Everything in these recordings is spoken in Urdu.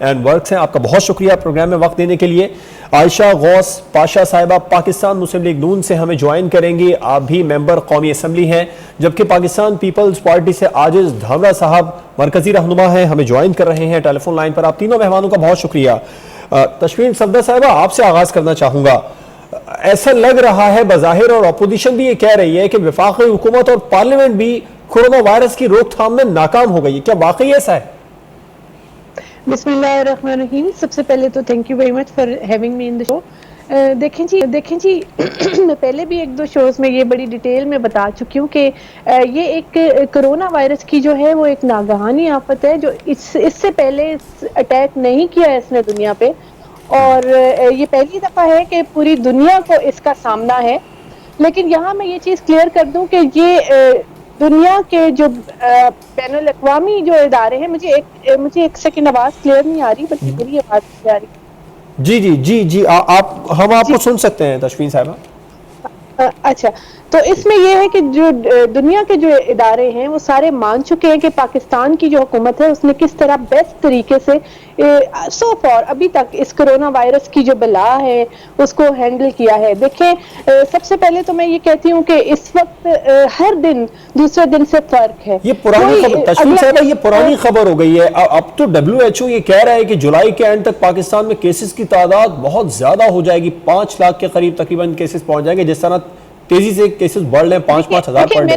اینڈ ورکس ہیں. آپ کا بہت شکریہ پروگرام میں وقت دینے کے لیے. عائشہ غوث پاشا صاحبہ پاکستان مسلم لیگ نون سے ہمیں جوائن کریں گی. آپ بھی ممبر قومی اسمبلی ہیں, جبکہ پاکستان پیپلز پارٹی سے عاجز دھاورا صاحب مرکزی رہنما ہیں, ہمیں جوائن کر رہے ہیں ٹیلی فون لائن پر. آپ تینوں مہمانوں کا بہت شکریہ. تشفین صفدر صاحبہ, آپ سے آغاز کرنا چاہوں گا. ایسا لگ رہا ہے بظاہر, اور اپوزیشن بھی یہ کہہ رہی ہے کہ وفاقی حکومت اور پارلیمنٹ بھی کورونا وائرس کی روک تھام میں ناکام ہو گئی ہے. کیا واقعی ایسا ہے؟ بسم اللہ الرحمن الرحیم. سب سے پہلے تو thank you very much for having me in the show. دیکھیں جی میں پہلے بھی ایک دو شوز میں یہ بڑی ڈیٹیل میں بتا چکی ہوں کہ یہ ایک کرونا وائرس کی جو ہے وہ ایک ناگہانی آفت ہے جو اس سے پہلے اٹیک نہیں کیا ہے اس نے دنیا پہ, اور یہ پہلی دفعہ ہے کہ پوری دنیا کو اس کا سامنا ہے. لیکن یہاں میں یہ چیز کلیئر کر دوں کہ یہ دنیا کے جو بین الاقوامی جو ادارے ہیں, مجھے ایک سیکنڈ آواز کلیئر نہیں آ رہی, بلکہ میری آواز نہیں آ رہی. جی ہم آپ کو سن سکتے ہیں تشفین صاحبہ. اچھا, تو اس میں یہ ہے کہ جو دنیا کے جو ادارے ہیں وہ سارے مان چکے ہیں کہ پاکستان کی جو حکومت ہے اس نے کس طرح بیسٹ طریقے سے سو فار ابھی تک اس کرونا وائرس کی جو بلا ہے اس کو ہینڈل کیا ہے. دیکھیں, سب سے پہلے تو میں یہ کہتی ہوں کہ اس وقت ہر دن دوسرے دن سے فرق ہے. یہ پرانی خبر تشفین صاحبہ, یہ پرانی خبر ہو گئی ہے. اب تو WHO یہ کہہ رہا ہے کہ جولائی کے اینڈ تک پاکستان میں کیسز کی تعداد بہت زیادہ ہو جائے گی, 5 لاکھ کے قریب تقریباً کیسز پہنچ جائیں گے. جس طرح تیزی سے کیسز بڑھ رہے ہیں, 5-5 ہزار پر ڈے.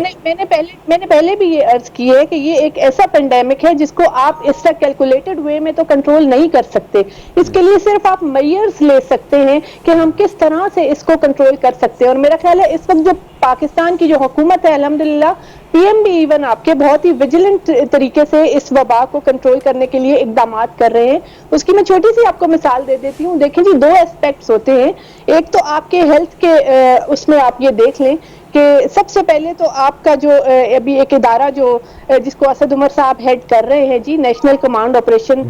میں نے پہلے بھی یہ عرض کی ہے کہ یہ ایک ایسا پینڈیمک ہے جس کو آپ اس طرح کیلکولیٹڈ وے میں تو کنٹرول نہیں کر سکتے. اس کے لیے صرف آپ میئرز لے سکتے ہیں کہ ہم کس طرح سے اس کو کنٹرول کر سکتے ہیں. اور میرا خیال ہے اس وقت جو پاکستان کی جو حکومت ہے, الحمدللہ پی ایم بھی ایون آپ کے بہت ہی ویجیلنٹ طریقے سے اس وبا کو کنٹرول کرنے کے لیے اقدامات کر رہے ہیں. اس کی میں چھوٹی سی آپ کو مثال دے دیتی ہوں. دیکھیں جی, 2 ایسپیکٹس ہوتے ہیں. ایک تو آپ کے ہیلتھ کے اس میں آپ یہ دیکھ لیں کہ سب سے پہلے تو آپ کا جو ابھی ایک ادارہ جو جس کو اسد عمر صاحب ہیڈ کر رہے ہیں جی, نیشنل کمانڈ آپریشن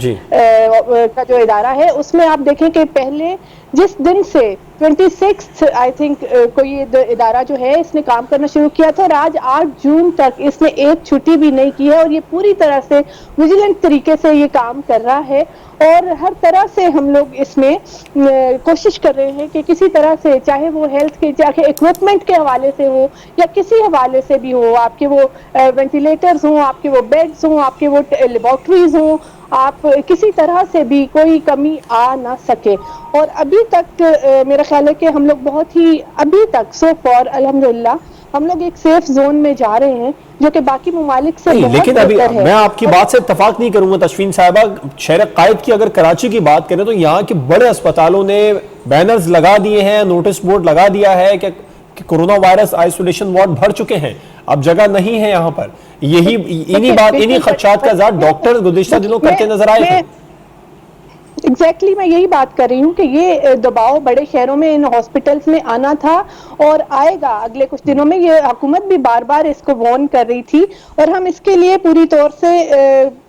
کا جو ادارہ ہے, اس میں آپ دیکھیں کہ پہلے جس دن سے 26 آئی تھنک کو یہ ادارہ جو ہے اس نے کام کرنا شروع کیا تھا, اور آج 8 جون تک اس نے ایک چھٹی بھی نہیں کی ہے, اور یہ پوری طرح سے ویجیلنٹ طریقے سے یہ کام کر رہا ہے. اور ہر طرح سے ہم لوگ اس میں کوشش کر رہے ہیں کہ کسی طرح سے, چاہے وہ ہیلتھ کے چاہے اکوپمنٹ کے حوالے سے ہو یا کسی حوالے سے بھی ہو, آپ کے وہ وینٹیلیٹرز ہوں, آپ کے وہ بیڈز ہوں, آپ کے وہ لیبارٹریز ہوں, آپ کسی طرح سے بھی کوئی کمی آ نہ سکے. اور ابھی تک میرا خیال ہے کہ ہم لوگ بہت ہی ابھی تک سو فار الحمدللہ ہم لوگ ایک سیف زون میں جا رہے ہیں جو کہ باقی ممالک سے بہت لیکن ابھی بہتر ہے. میں آپ کی بات سے اتفاق نہیں کروں گا تشفین صاحبہ. شہر قائد کی اگر کراچی کی بات کریں تو یہاں کے بڑے اسپتالوں نے بینرز لگا دیے ہیں, نوٹس بورڈ لگا دیا ہے کہ کورونا وائرس آئسولیشن وارڈ بھر چکے ہیں, اب جگہ نہیں ہے یہاں پر. انہی خدشات کا اظہار ڈاکٹر گزشتہ دنوں کرتے نظر آئے تھے. ایگزیکٹلی میں یہی بات کر رہی ہوں کہ یہ دباؤ بڑے شہروں میں ان ہاسپٹلس میں آنا تھا اور آئے گا اگلے کچھ دنوں میں. یہ حکومت بھی بار بار اس کو وارن کر رہی تھی, اور ہم اس کے لیے پوری طور سے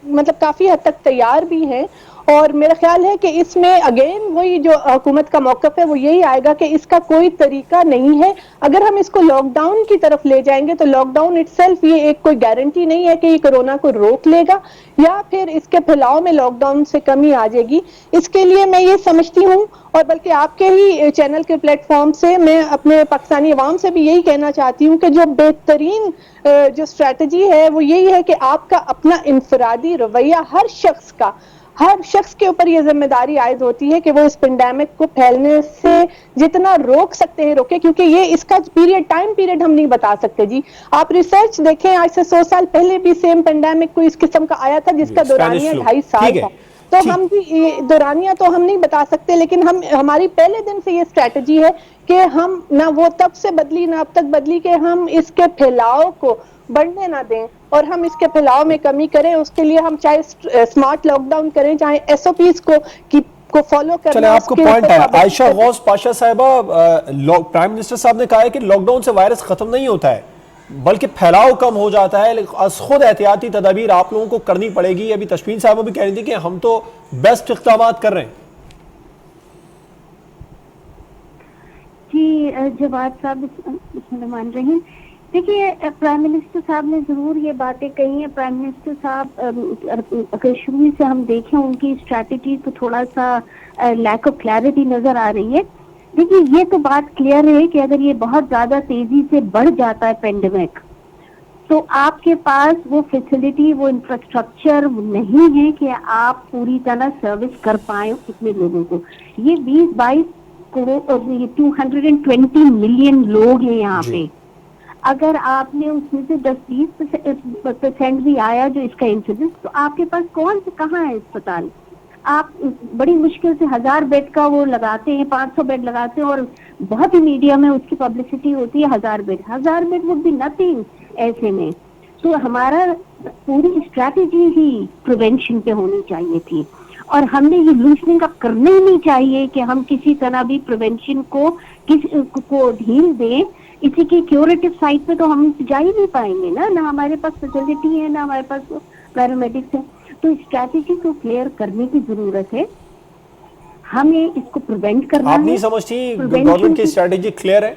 مطلب کافی حد تک تیار بھی ہیں. اور میرا خیال ہے کہ اس میں اگین وہی جو حکومت کا موقف ہے وہ یہی آئے گا کہ اس کا کوئی طریقہ نہیں ہے. اگر ہم اس کو لاک ڈاؤن کی طرف لے جائیں گے تو لاک ڈاؤن اٹ سیلف یہ ایک کوئی گارنٹی نہیں ہے کہ یہ کورونا کو روک لے گا یا پھر اس کے پھیلاؤ میں لاک ڈاؤن سے کمی آ جائے گی. اس کے لیے میں یہ سمجھتی ہوں, اور بلکہ آپ کے ہی چینل کے پلیٹ فارم سے میں اپنے پاکستانی عوام سے بھی یہی کہنا چاہتی ہوں کہ جو بہترین جو اسٹریٹجی ہے وہ یہی ہے کہ آپ کا اپنا انفرادی رویہ, ہر شخص کے اوپر یہ ذمہ داری عائد ہوتی ہے کہ وہ اس پینڈیمک کو پھیلنے سے جتنا روک سکتے ہیں روکے, کیونکہ یہ اس کا ٹائم پیریڈ ہم نہیں بتا سکتے جی. آپ ریسرچ دیکھیں, آج سے 100 سال پہلے بھی سیم پینڈیمک کوئی اس قسم کا آیا تھا جس کا دورانیہ 2.5 سال تھا. تو ہم بھی دورانیہ تو ہم نہیں بتا سکتے, لیکن ہماری پہلے دن سے یہ اسٹریٹجی ہے کہ ہم نہ وہ تب سے بدلی نہ اب تک بدلی کہ ہم اس کے پھیلاؤ کو بڑھنے نہ دیں اور ہم اس کے پھیلاؤ میں کمی کریں. اس کے لیے ہم چاہے اسمارٹ لاک ڈاؤن کریں, چاہے SOPs کو فالو کرنا. چلے آپ کو پوائنٹ ہے. عائشہ غوث پاشا صاحبہ, پرائم منسٹر صاحب نے کہا ہے کہ لاک ڈاؤن سے وائرس ختم نہیں ہوتا ہے بلکہ پھیلاؤ کم ہو جاتا ہے, از خود احتیاطی تدابیر آپ لوگوں کو کرنی پڑے گی. ابھی تشفین صاحبہ بھی کہہ رہی تھی کہ ہم تو بیسٹ اقدامات کر رہے ہیں. جی جواد صاحب, بسم اللہ الرحمن الرحیم. دیکھیے پرائم منسٹر صاحب نے ضرور یہ باتیں کہی ہیں. پرائم منسٹر صاحب اگر شروع سے ہم دیکھیں ان کی اسٹریٹجی تو تھوڑا سا لیک آف کلیئرٹی نظر آ رہی ہے. دیکھیے یہ تو بات کلیئر ہے کہ اگر یہ بہت زیادہ تیزی سے بڑھ جاتا ہے پینڈیمک تو آپ کے پاس وہ فیسلٹی وہ انفراسٹرکچر نہیں ہے کہ آپ پوری طرح سروس کر پائیں اتنے لوگوں کو. یہ 20-22 کروڑ 220 ملین لوگ ہیں یہاں جی پہ. اگر آپ نے اس میں سے 10-20% بھی آیا جو اس کا انسیڈنس تو آپ کے پاس کون سے کہاں ہے اسپتال. آپ بڑی مشکل سے 1000 بیڈ کا وہ لگاتے ہیں 500 بیڈ لگاتے ہیں اور بہت ہی میڈیا میں اس کی پبلسٹی ہوتی ہے 1000 بیڈ وڈ بی نتھنگ ایسے میں. تو ہمارا پوری اسٹریٹجی ہی پریونشن پہ ہونی چاہیے تھی اور ہم نے یہ لوسننگ اب کرنا ہی نہیں چاہیے کہ ہم کسی طرح بھی پریونشن کو ڈھیل دیں. اسی کی کیوریٹو سائٹ پہ تو ہم جا ہی نہیں پائیں گے نا ہمارے پاس فیسلٹی ہے نہ ہمارے پاس پیرامیڈکس ہے. تو اسٹریٹجی کو کلیئر کرنے کی ضرورت ہے. ہمیں اس کو پریونٹ کرنا آپ نہیں ہے. سمجھتی پریونشن گورنمنٹ کی اسٹریٹجی کلیئر ہے؟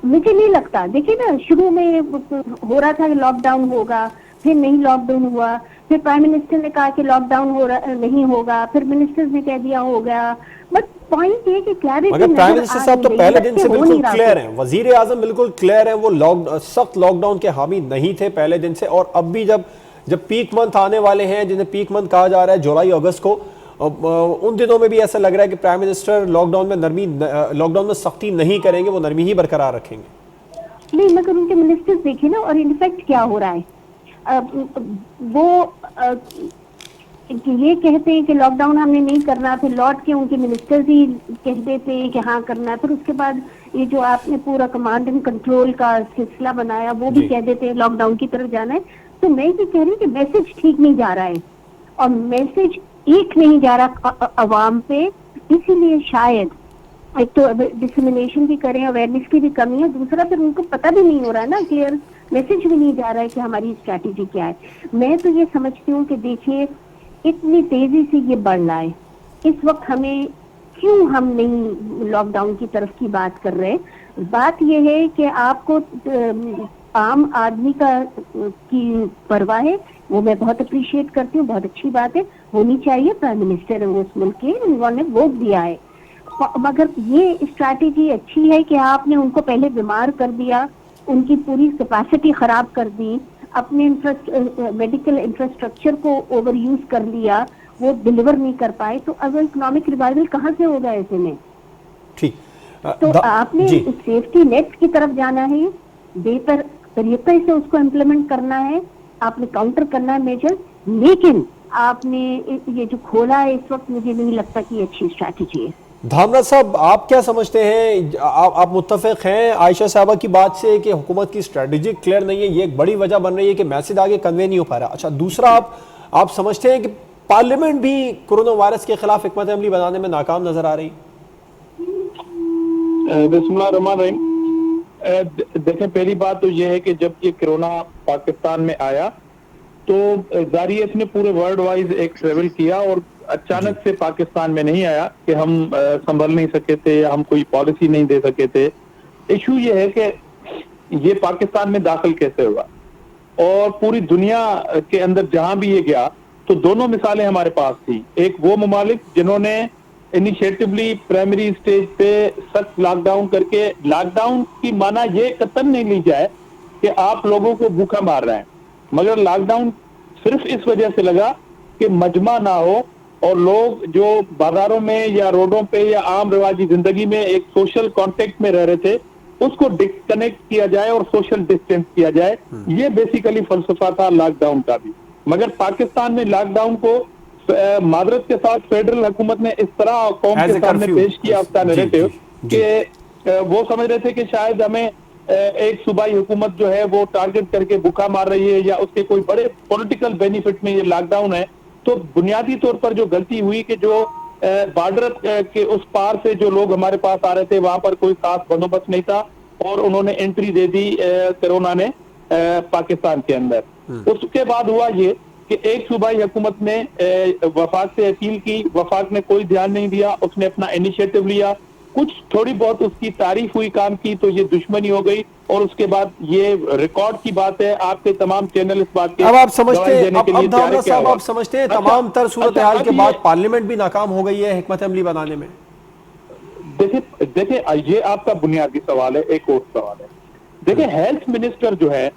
مجھے نہیں لگتا. دیکھیے نا شروع میں ہو رہا تھا کہ لاک ڈاؤن ہوگا پھر نہیں لاک ڈاؤن ہوا. پھر پرائم منسٹر نے کہا کہ لاک ڈاؤن نہیں ہوگا پھر منسٹر نے کہہ دیا ہو گیا. بٹ پوائنٹ یہ کہ کلیئرٹی مگر پرائم نظر منسٹر آ صاحب نہیں تو رہی پہلے دن بلکہ سے ہو بالکل نہیں رہا کلیئر کچھ. ہیں، وزیر اعظم بالکل کلیئر ہیں، وہ سخت لاک ڈاؤن کے حامی نہیں تھے پہلے دن سے. اور اب بھی جب پیک منتھ آنے والے ہیں جنہیں پیک منتھ کہا جا رہا ہے جولائی اگست کو، ان دنوں میں بھی ایسا لگ رہا ہے کہ پرائم منسٹر لاک ڈاؤن میں سختی نہیں کریں گے، وہ نرمی ہی برقرار رکھیں گے. نہیں مگر ان کے منسٹر دیکھیں نا اور انفیکٹ کیا ہو رہا ہے. وہ یہ کہتے ہیں کہ لاک ڈاؤن ہم نے نہیں کرنا پھر لوٹ کے ان کے منسٹر ہی کہہ دیتے ہیں کہ ہاں کرنا ہے. پھر اس کے بعد یہ جو آپ نے پورا کمانڈ اینڈ کنٹرول کا سلسلہ بنایا وہ بھی جی کہہ دیتے ہیں لاک ڈاؤن کی طرف جانا ہے. تو میں یہ کہہ رہی ہوں کہ میسج ٹھیک نہیں جا رہا ہے اور میسج ایک نہیں جا رہا عوام پہ. اسی لیے شاید ایک تو ڈسیمینیشن بھی کریں اویئرنیس کی بھی کمی ہے. دوسرا پھر ان کو پتہ بھی نہیں ہو رہا ہے نا کلیئر میسج بھی نہیں جا رہا ہے کہ ہماری اسٹریٹجی کیا ہے. میں تو یہ سمجھتی ہوں کہ دیکھیے اتنی تیزی سے یہ بڑھ رہا ہے اس وقت ہمیں کیوں ہم نہیں لاک ڈاؤن کی طرف کی بات کر رہے. بات یہ ہے کہ آپ کو عام آدمی کی پرواہ ہے وہ میں بہت اپریشیٹ کرتی ہوں. بہت اچھی بات ہے ہونی چاہیے. پرائم منسٹر ہے وہ اس ملک کے انہوں نے ووٹ دیا ہے. مگر یہ اسٹریٹجی اچھی ہے کہ آپ نے ان کو پہلے بیمار کر دیا ان کی پوری کیپیسٹی خراب کر دی اپنے میڈیکل انفراسٹرکچر کو اوور یوز کر لیا وہ ڈلیور نہیں کر پائے. تو اب اکنامک ریوائول کہاں سے ہوگا ایسے میں. ٹھیک تو آپ نے جی سیفٹی نیٹ کی طرف جانا ہے بہتر طریقے سے اس کو امپلیمنٹ کرنا ہے. آپ نے کاؤنٹر کرنا ہے میجر. لیکن آپ نے یہ جو کھولا ہے اس وقت مجھے نہیں لگتا کہ یہ اچھی اسٹریٹجی ہے. دھامرا صاحب آپ کیا سمجھتے ہیں؟ آپ متفق ہیں عائشہ صاحبہ کی بات سے کہ حکومت کی اسٹریٹجی کلیئر نہیں ہے، یہ ایک بڑی وجہ بن رہی ہے کہ میسج آگے کنوے نہیں ہو پا رہا. اچھا دوسرا آپ سمجھتے ہیں کہ پارلیمنٹ بھی کورونا وائرس کے خلاف حکمت عملی بنانے میں ناکام نظر آ رہی؟ بسم اللہ الرحمن الرحیم. دیکھیں پہلی بات تو یہ ہے کہ جب یہ کرونا پاکستان میں آیا تو ظاہر اس نے پورے ورلڈ وائز ایک ٹریول کیا اور اچانک سے پاکستان میں نہیں آیا کہ ہم سنبھل نہیں سکے تھے یا ہم کوئی پالیسی نہیں دے سکے تھے. ایشو یہ ہے کہ یہ پاکستان میں داخل کیسے ہوا اور پوری دنیا کے اندر جہاں بھی یہ گیا تو دونوں مثالیں ہمارے پاس تھی. ایک وہ ممالک جنہوں نے انیشیٹولی پرائمری سٹیج پہ سخت لاک ڈاؤن کر کے لاک ڈاؤن کی معنی یہ قطعاً نہیں لی جائے کہ آپ لوگوں کو بھوکا مار رہے ہیں مگر لاک ڈاؤن صرف اس وجہ سے لگا کہ مجمع نہ ہو اور لوگ جو بازاروں میں یا روڈوں پہ یا عام رواجی زندگی میں ایک سوشل کانٹیکٹ میں رہ رہے تھے اس کو ڈسکنیکٹ کیا جائے اور سوشل ڈسٹینس کیا جائے. یہ بیسیکلی فلسفہ تھا لاک ڈاؤن کا بھی. مگر پاکستان میں لاک ڈاؤن کو معذرت کے ساتھ فیڈرل حکومت نے اس طرح قوم کے سامنے پیش کیا اپنا نیریٹو کہ وہ سمجھ رہے تھے کہ شاید ہمیں ایک صوبائی حکومت جو ہے وہ ٹارگٹ کر کے بھوکا مار رہی ہے یا اس کے کوئی بڑے پولیٹیکل بینیفٹ میں یہ لاک ڈاؤن ہے. تو بنیادی طور پر جو غلطی ہوئی کہ جو بارڈر کے اس پار سے جو لوگ ہمارے پاس آ رہے تھے وہاں پر کوئی خاص بندوبست نہیں تھا اور انہوں نے انٹری دے دی کرونا نے پاکستان کے اندر. اس کے بعد ہوا یہ کہ ایک صوبائی حکومت نے وفاق سے اپیل کی. وفاق نے کوئی دھیان نہیں دیا. اس نے اپنا انیشیٹو لیا. کچھ تھوڑی بہت اس کی تعریف ہوئی کام کی تو یہ دشمنی ہو گئی اور اس کے بعد یہ ریکارڈ کی بات ہے, آپ کے تمام چینل اس بات کے اب آپ سمجھتے ہیں, دینے کے لیے اب دھامرا صاحب آپ سمجھتے ہیں تمام تر صورتحال کے بعد پارلیمنٹ بھی ناکام ہو گئی ہے حکمت عملی بنانے میں؟ دیکھیں یہ آپ کا بنیادی سوال ہے. ایک اور سوال ہے, دیکھیں ہیلتھ منسٹر جو ہے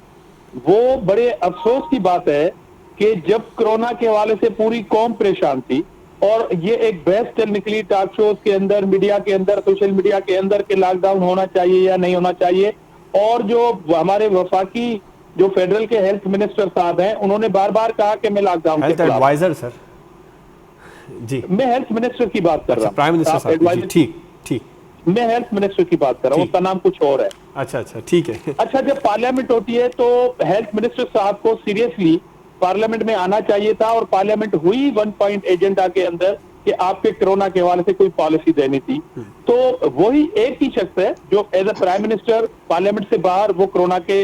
وہ بڑے افسوس کی بات ہے کہ جب کرونا کے حوالے سے پوری قوم پریشان تھی اور یہ ایک بحث چل نکلی ٹاک شوز کے اندر, میڈیا کے اندر, سوشل میڈیا کے اندر کہ لاک ڈاؤن ہونا چاہیے یا نہیں ہونا چاہیے, اور جو ہمارے وفاقی جو فیڈرل کے ہیلتھ منسٹر صاحب ہیں انہوں نے بار بار کہا کہ میں لاک ڈاؤن کے ہیلتھ خلاف, ایڈوائزر سر, جی میں ہیلتھ منسٹر کی بات کر رہا ہوں, پرائم منسٹر صاحب, جی ٹھیک ٹھیک, میں ہیلتھ منسٹر کی بات کر رہا ہوں, اس کا نام کچھ اور ہے. اچھا ٹھیک ہے. اچھا, جب پارلیمنٹ ہوتی ہے تو ہیلتھ منسٹر صاحب کو سیریسلی پارلیمنٹ میں آنا چاہیے تھا, اور پارلیمنٹ ہوئی 1 پوائنٹ ایجنڈا کے اندر کہ آپ کے کرونا کے حوالے سے کوئی پالیسی دینی تھی. تو وہی ایک ہی شخص ہے جو as a prime minister parliament سے باہر وہ کرونا کے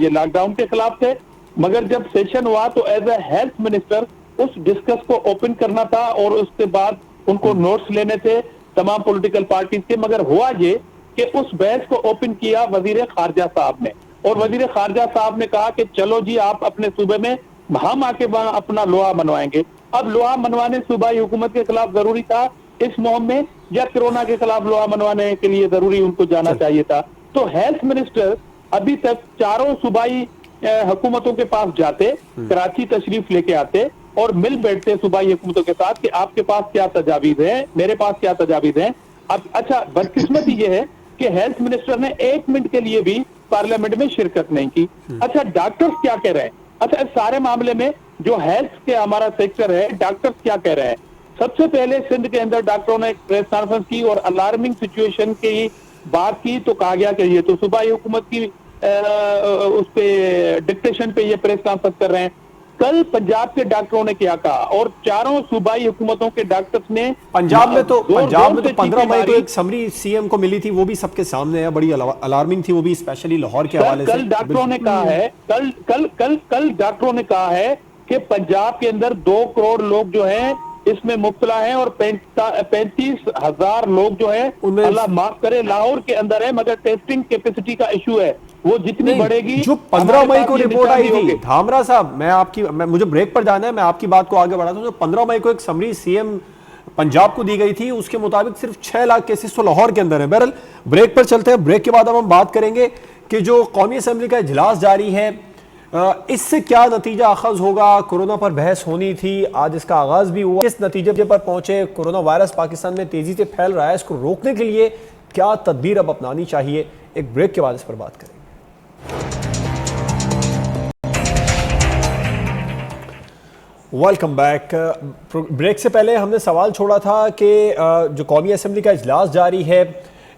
یہ لاک ڈاؤن کے خلاف تھے, مگر جب سیشن ہوا تو ایز اے ہیلتھ منسٹر اس ڈسکس کو اوپن کرنا تھا اور اس کے بعد ان کو نوٹس لینے تھے تمام پولیٹیکل پارٹیز کے. مگر ہوا یہ کہ اس بحث کو اوپن کیا وزیر خارجہ صاحب نے, اور وزیر خارجہ صاحب نے کہا کہ چلو جی آپ اپنے صوبے میں, ہم آ کے اپنا لوہا منوائیں گے. اب لوہا منوانے صوبائی حکومت کے خلاف ضروری تھا اس مہم میں, یا کرونا کے خلاف لوہا منوانے کے لیے ضروری ان کو جانا چاہیے تھا؟ تو ہیلتھ منسٹر ابھی تک چاروں صوبائی حکومتوں کے پاس جاتے, کراچی تشریف لے کے آتے اور مل بیٹھتے صوبائی حکومتوں کے ساتھ کہ آپ کے پاس کیا تجاویز ہیں, میرے پاس کیا تجاویز ہیں. اب اچھا بدقسمتی یہ ہے کہ ہیلتھ منسٹر نے 1 منٹ کے لیے بھی پارلیمنٹ میں شرکت نہیں کی. اچھا ڈاکٹرز کیا کہہ رہے ہیں؟ اچھا اس سارے معاملے میں جو ہیلتھ کے ہمارا سیکٹر ہے, ڈاکٹرز کیا کہہ رہے ہیں؟ سب سے پہلے سندھ کے اندر ڈاکٹروں نے ایک پریس کانفرنس کی اور الارمنگ سچویشن کی بات کی, تو کہا گیا کہ یہ تو صوبائی حکومت کی اس پہ ڈکٹیشن پہ یہ پریس کانفرنس کر رہے ہیں. کل پنجاب کے ڈاکٹروں نے کیا کہا, اور چاروں صوبائی حکومتوں کے ڈاکٹرز نے پنجاب میں تو 15 مئی کو ایک سمری سی ایم کو ملی تھی, وہ بھی سب کے سامنے ہے, بڑی الارمنگ تھی وہ بھی, اسپیشلی لاہور کے حوالے سے. کل ڈاکٹروں نے کہا ہے کل ڈاکٹروں نے کہا ہے کہ پنجاب کے اندر 2 کروڑ لوگ جو ہیں اس میں مبتلا ہیں, اور 35,000 لوگ جو ہیں اللہ معاف کرے لاہور کے اندر ہے, مگر ٹیسٹنگ کیپیسٹی کا ایشو ہے, وہ جتنی بڑھے گی. جو 15 مئی کو رپورٹ آئی تھی دھامرا صاحب, مجھے بریک پر جانا ہے, میں آپ کی بات کو آگے بڑھاتا ہوں. جو 15 مئی کو ایک سمری سی ایم پنجاب کو دی گئی تھی, اس کے مطابق صرف 6 لاکھ کیسز تو لاہور کے اندر ہیں. بہرحال بریک پر چلتے ہیں, بریک کے بعد اب ہم بات کریں گے کہ جو قومی اسمبلی کا اجلاس جاری ہے اس سے کیا نتیجہ اخذ ہوگا. کورونا پر بحث ہونی تھی, آج اس کا آغاز بھی ہوا, کس نتیجے پر پہنچے. کورونا وائرس پاکستان میں تیزی سے پھیل رہا ہے, اس کو روکنے کے لیے کیا تدبیر اب اپنانی چاہیے. ایک بریک کے بعد اس پر بات کریں گے. Welcome back. بریک سے پہلے ہم نے سوال چھوڑا تھا کہ جو قومی اسمبلی کا اجلاس جاری ہے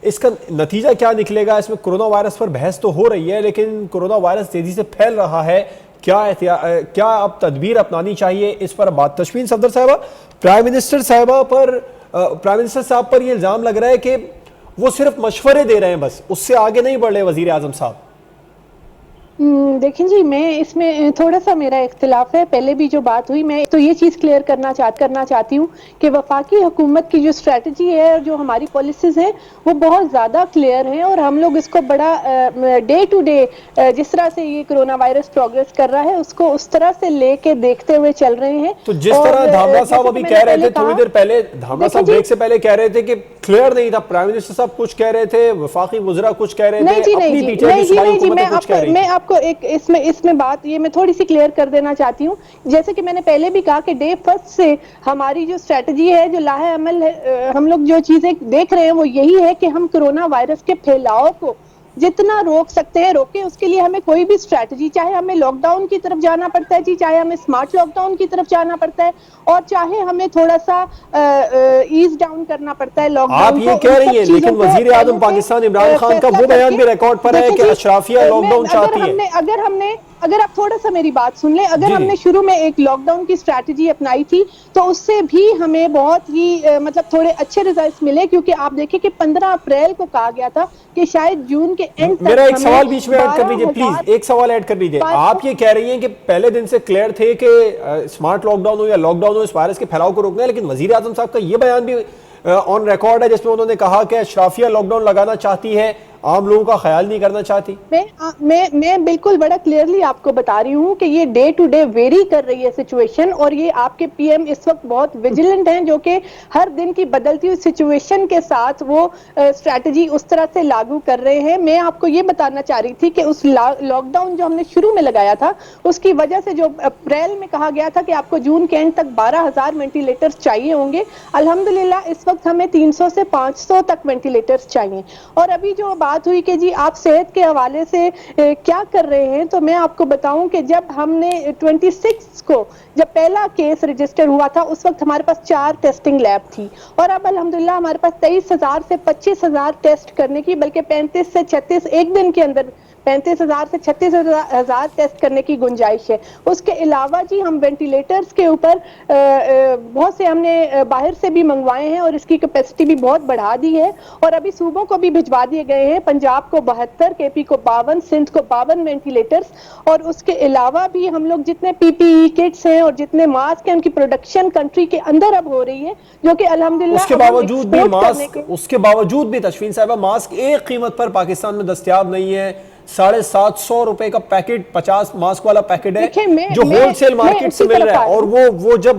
اس کا نتیجہ کیا نکلے گا. اس میں کرونا وائرس پر بحث تو ہو رہی ہے, لیکن کرونا وائرس تیزی سے پھیل رہا ہے, کیا اب تدبیر اپنانی چاہیے, اس پر بات. تشفین صفدر صاحبہ, پرائم منسٹر صاحب پر یہ الزام لگ رہا ہے کہ وہ صرف مشورے دے رہے ہیں, بس اس سے آگے نہیں بڑھ رہے وزیر اعظم صاحب. دیکھیں جی, میں اس میں تھوڑا سا میرا اختلاف ہے. پہلے بھی جو بات ہوئی, میں تو یہ چیز کلیئر کرنا چاہتی ہوں کہ وفاقی حکومت کی جو اسٹریٹجی ہے اور جو ہماری پالیسیز ہیں وہ بہت زیادہ کلیئر ہیں, اور ہم لوگ اس کو بڑا ڈے ٹو ڈے جس طرح سے یہ کرونا وائرس پروگریس کر رہا ہے اس کو اس طرح سے لے کے دیکھتے ہوئے چل رہے ہیں. تو جس طرح دھامرا صاحب ابھی کہہ رہے تھے, تھوڑی دیر پہلے دھامرا صاحب بریک سے پہلے کہہ رہے تھے کہ کلیئر نہیں تھا, پرائم منسٹر صاحب کچھ کہہ رہے تھے, وفاقی وزراء کچھ کہہ رہے تھے, اپنی پیچھے کی صوبائی حکومتیں کچھ کہہ رہی تھی. میں آپ کو ایک اس میں بات یہ میں تھوڑی سی کلیئر کر دینا چاہتی ہوں. جیسے کہ میں نے پہلے بھی کہا کہ ڈے فرسٹ سے ہماری جو اسٹریٹجی ہے, جو لاہ عمل ہے, ہم لوگ جو چیزیں دیکھ رہے ہیں وہ یہی ہے کہ ہم کرونا وائرس کے پھیلاؤ کو جتنا روک سکتے ہیں روکیں. اس کے لیے ہمیں کوئی بھی اسٹریٹجی, چاہے ہمیں لاک ڈاؤن کی طرف جانا پڑتا ہے جی, چاہے ہمیں اسمارٹ لاک ڈاؤن کی طرف جانا پڑتا ہے, اور چاہے ہمیں تھوڑا سا ایز ڈاؤن کرنا پڑتا ہے لاک ڈاؤن. آپ یہ کہہ رہی ہیں, لیکن وزیر اعظم پاکستان عمران خان کا وہ بیان بھی ریکارڈ پر ہے کہ اشرافیہ لاک ڈاؤن چاہتی ہے. اگر آپ تھوڑا سا میری بات سن لیں, اگر ہم نے شروع میں ایک لاک ڈاؤن کی اسٹریٹجی اپنائی تھی تو اس سے بھی ہمیں بہت ہی مطلب تھوڑے اچھے ریزلٹس ملے, کیونکہ آپ دیکھیں کہ 15 اپریل کو کہا گیا تھا کہ شاید جون کے اینڈ تک. میرا ایک سوال بیچ میں ایڈ کر لیجئے پلیز, ایک سوال ایڈ کر لیجئے. آپ یہ کہہ رہی ہیں کہ پہلے دن سے کلیئر تھے کہ اسمارٹ لاک ڈاؤن ہو یا لاک ڈاؤن ہو, اس وائرس کے پھیلاؤ کو روکنا ہے, لیکن وزیر اعظم صاحب کا یہ بیان بھی آن ریکارڈ ہے جس میں انہوں نے کہا کہ اشرافیہ لاک ڈاؤن لگانا چاہتی ہے, عام لوگوں کا خیال نہیں کرنا چاہتی؟ میں بالکل بڑا کلیئرلی آپ کو بتا رہی ہوں کہ یہ ڈے ٹو ڈے ویری کر رہی ہے سچویشن، اور یہ آپ کے پی ایم اس وقت بہت ویجیلنٹ ہیں، جو کہ ہر دن کی بدلتی ہوئی سچویشن کے ساتھ وہ اسٹریٹجی اس طرح سے لاگو کر رہے ہیں۔ میں آپ کو یہ بتانا چاہ رہی تھی کہ اس لاک ڈاؤن جو ہم نے شروع میں لگایا تھا، اس کی وجہ سے جو اپریل میں کہا گیا تھا کہ آپ کو جون کے اینڈ تک 12,000 وینٹیلیٹرز چاہیے ہوں گے، الحمدللہ اس وقت ہمیں 300 سے 500 تک وینٹیلیٹرز چاہیے۔ اور ابھی جو بات ہوئی کہ جی آپ صحت کے حوالے سے کیا کر رہے ہیں، تو میں آپ کو بتاؤں کہ جب ہم نے 26 کو جب پہلا کیس رجسٹر ہوا تھا، اس وقت ہمارے پاس 4 ٹیسٹنگ لیب تھی، اور اب الحمدللہ ہمارے پاس 23,000 سے 25,000 ٹیسٹ کرنے کی، بلکہ 35 سے 36 ایک دن کے اندر 35,000 سے 36,000 ٹیسٹ کرنے کی گنجائش ہے۔ اس کے علاوہ جی ہم وینٹیلیٹرز کے اوپر بہت سے ہم نے باہر سے بھی منگوائے ہیں، اور اس کی کیپیسٹی بھی بہت بڑھا دی ہے، اور ابھی صوبوں کو بھی بھجوا دیے گئے ہیں، پنجاب کو 72، کے پی کو 52، سندھ کو 52 وینٹیلیٹرز، اور اس کے علاوہ بھی ہم لوگ جتنے پی پی ای کٹس ہیں اور جتنے ماسک ہیں ان کی پروڈکشن کنٹری کے اندر اب ہو رہی ہے، جو کہ الحمدللہ اس کے باوجود بھی تشفین صاحبہ ماسک ایک قیمت پر پاکستان میں دستیاب نہیں ہے۔ 750 روپے کا پیکٹ 50 ماسک والا پیکٹ ہے جو ہول سیل مارکیٹ سے مل رہا ہے، اور وہ جب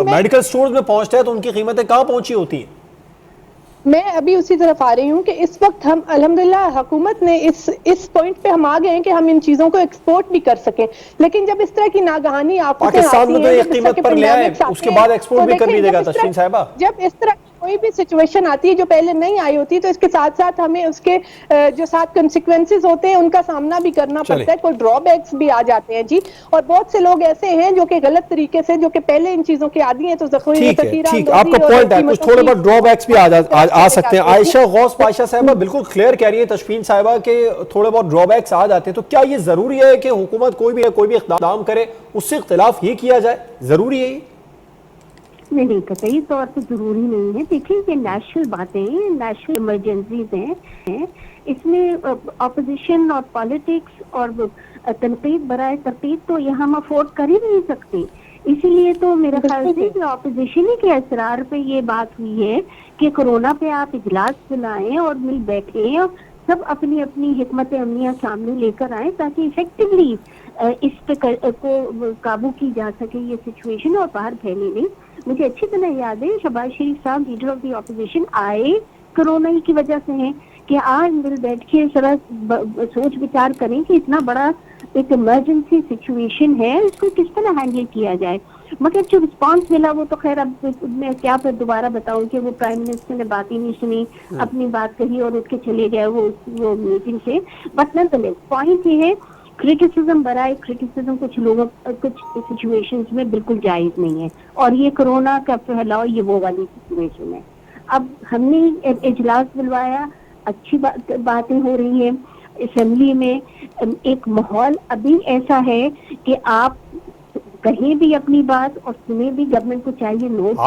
میڈیکل سٹورز میں پہنچتا ہے تو ان کی قیمتیں کہاں پہنچی ہوتی ہیں؟ میں ابھی اسی طرف آ رہی ہوں کہ اس وقت ہم الحمدللہ حکومت نے اس پوائنٹ پہ ہم آ گئے ہیں کہ ہم ان چیزوں کو ایکسپورٹ بھی کر سکیں، لیکن جب اس طرح کی ناگہانی آفتیں آتی ہیں، پاکستان میں تو ایک قیمت پر لے آئے، اس کے بعد ایکسپورٹ بھی کر دیجیے گا تشفین صاحبہ۔ جب اس طرح کوئی بھی سچویشن آتی ہے جو پہلے نہیں آئی ہوتی، تو اس کے ساتھ ساتھ ہمیں اس کے جو ساتھ کنسیکوینسز ہوتے ہیں ان کا سامنا بھی کرنا پڑتا ہے، کوئی ڈرا بیکس بھی آ جاتے ہیں جی، اور بہت سے لوگ ایسے ہیں جو کہ غلط طریقے سے، جو کہ پہلے ان چیزوں کے عادی ہیں، تو ٹھیک ہے، آپ کا پوائنٹ ہے، کچھ تھوڑے بہت ڈرا بیکس بھی آ سکتے ہیں۔ عائشہ غوث پاشا صاحبہ بالکل کلیئر کہہ رہی ہے تشفین صاحبہ کہ تھوڑے بہت ڈرا بیکس آ جاتے ہیں، تو کیا یہ ضروری ہے کہ حکومت کوئی بھی اقدام کرے اس سے اختلاف یہ کیا جائے؟ ضروری ہے یہ؟ نہیں، قطعی طور پہ ضروری نہیں ہے۔ دیکھیں یہ نیشنل باتیں، نیشنل ایمرجنسیز ہیں، اس میں اپوزیشن اور پالیٹکس اور تنقید برائے تنقید تو یہ ہم افورڈ کر ہی نہیں سکتے۔ اسی لیے تو میرے خیال سے کہ اپوزیشن کے اصرار پہ یہ بات ہوئی ہے کہ کورونا پہ آپ اجلاس بلائیں اور مل بیٹھیں اور سب اپنی اپنی حکمت عملیاں سامنے لے کر آئیں تاکہ افیکٹولی اس پہ کو قابو کی جا سکے یہ سچویشن اور باہر پھیلے نہیں۔ مجھے اچھی طرح یاد ہے شہباز شریف صاحب لیڈر آف دی اپوزیشن آئے کرونا کی وجہ سے ہیں کہ آج مل بیٹھ کے ذرا سوچ بچار کریں کہ اتنا بڑا ایک ایمرجنسی سچویشن ہے، اس کو کس طرح ہینڈل کیا جائے۔ مگر جو رسپانس ملا وہ تو خیر اب میں کیا پھر دوبارہ بتاؤں کہ وہ پرائم منسٹر نے بات ہی نہیں سنی، اپنی بات کہی اور اٹھ کے چلے گئے وہ میٹنگ سے۔ بٹ نانیورتھلیس پوائنٹ یہ ہے کرٹیسزم برائے کرٹیسزم کچھ لوگوں کچھ سچویشنز میں بالکل جائز نہیں ہے، اور یہ کرونا کا پھیلاؤ یہ وہ والی سچویشن ہے۔ اب ہم نے اجلاس بلوایا، اچھی باتیں ہو رہی ہیں اسمبلی میں، ایک ماحول ابھی ایسا ہے کہ آپ کہیں بھی اپنی بات اور سنیں بھی، گورنمنٹ کو چاہیے نوٹ۔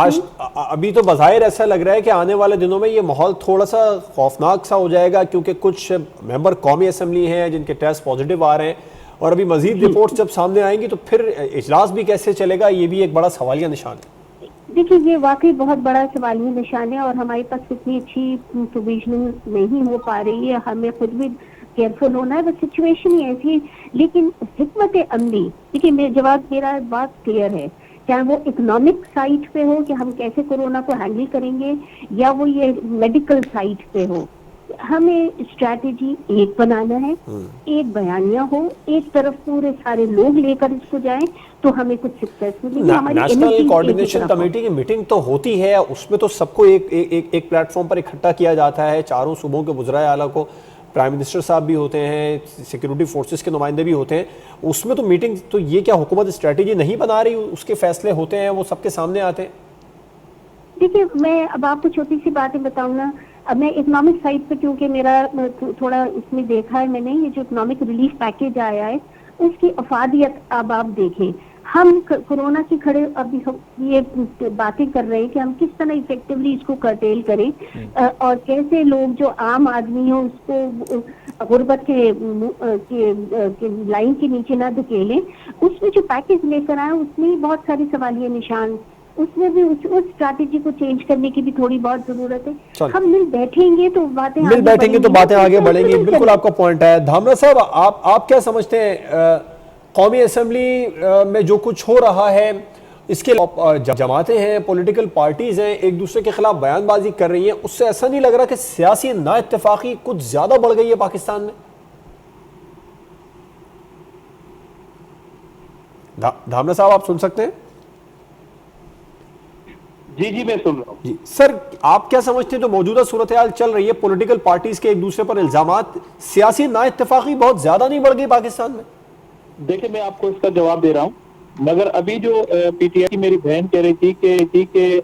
ابھی تو بظاہر ایسا لگ رہا ہے کہ آنے والے دنوں میں یہ ماحول تھوڑا سا خوفناک سا ہو جائے گا، کیونکہ کچھ ممبر قومی اسمبلی ہیں جن کے ٹیسٹ پازیٹیو آ رہے ہیں، اور ابھی مزید رپورٹس جب سامنے آئیں گی تو پھر اجلاس بھی کیسے چلے گا، یہ بھی ایک بڑا سوالیہ نشان ہے۔ دیکھیے یہ واقعی بہت بڑا سوالیہ نشان ہے، اور ہمارے پاس اتنی اچھی پروویژننگ نہیں ہو پا رہی ہے، ہمیں خود بھی کیئرفل ہونا ہے، بس سچویشن ہی ایسی ہے۔ لیکن حکمت عملی، دیکھیے میرا بات کلیئر ہے، چاہے وہ اکنامک سائٹ پہ ہو کہ ہم کیسے کورونا کو ہینڈل کریں گے، یا وہ یہ میڈیکل سائٹ پہ ہو، ہمیں اسٹریٹجی ایک بنانا ہے، ایک بیانیہ ہو، ایک طرف پورے سارے لوگ لے کر اس کو جائیں تو ہمیں کچھ سکسیس ملے گی۔ نیشنل کوارڈینیشن کمیٹی کی میٹنگ تو ہوتی ہے، اس میں تو سب کو ایک پلیٹ فارم پر اکٹھا کیا جاتا ہے، چاروں صوبوں کے وزرائے اعلیٰ کو، پرائم منسٹر صاحب بھی ہوتے ہیں، سیکیورٹی فورسز کے نمائندے بھی ہوتے ہیں، اس میں تو میٹنگ تو یہ کیا حکومت اسٹریٹجی نہیں بنا رہی، اس کے فیصلے ہوتے ہیں وہ سب کے سامنے آتے ہیں؟ دیکھیے میں اب آپ کو چھوٹی سی باتیں بتاؤں گا، اب میں اکنامک سائٹ پہ کیونکہ میرا تھوڑا اس میں دیکھا ہے میں نے، یہ جو اکنامک ریلیف پیکیج آیا ہے اس کی افادیت اب آپ دیکھیں، ہم کورونا کی کھڑے ابھی یہ باتیں کر رہے ہیں کہ ہم کس طرح افیکٹولی اس کو کرٹیل کریں، اور کیسے لوگ جو عام آدمی ہوں اس کو غربت کے لائن کے نیچے نہ دھکیلیں۔ اس میں جو پیکیج لے کر آئے اس میں بہت ساری سوالیہ نشان اس میں بھی اس اسٹریٹجی کو چینج کرنے کی بھی تھوڑی بہت ضرورت ہے. چلو. ہم مل بیٹھیں گے تو باتیں مل بیٹھیں گے تو باتیں آگے بڑھیں گی. بالکل آپ کا پوائنٹ ہے. دھامرا صاحب آپ کیا سمجھتے ہیں قومی اسمبلی میں جو کچھ ہو رہا ہے اس کے جماعتیں ہیں, پولیٹیکل پارٹیز ہیں, ایک دوسرے کے خلاف بیان بازی کر رہی ہیں, اس سے ایسا نہیں لگ رہا کہ سیاسی نا اتفاقی کچھ زیادہ بڑھ گئی ہے پاکستان میں؟ دھامرا صاحب آپ سن سکتے ہیں؟ جی میں سن رہا ہوں. جی سر, آپ کیا سمجھتے ہیں جو موجودہ صورتحال چل رہی ہے, پولیٹیکل پارٹیز کے ایک دوسرے پر الزامات, سیاسی نا اتفاقی بہت زیادہ نہیں بڑھ گئی پاکستان میں؟ دیکھیں میں آپ کو اس کا جواب دے رہا ہوں, مگر ابھی جو پی ٹی آئی کی میری بہن کہہ رہی تھی کہ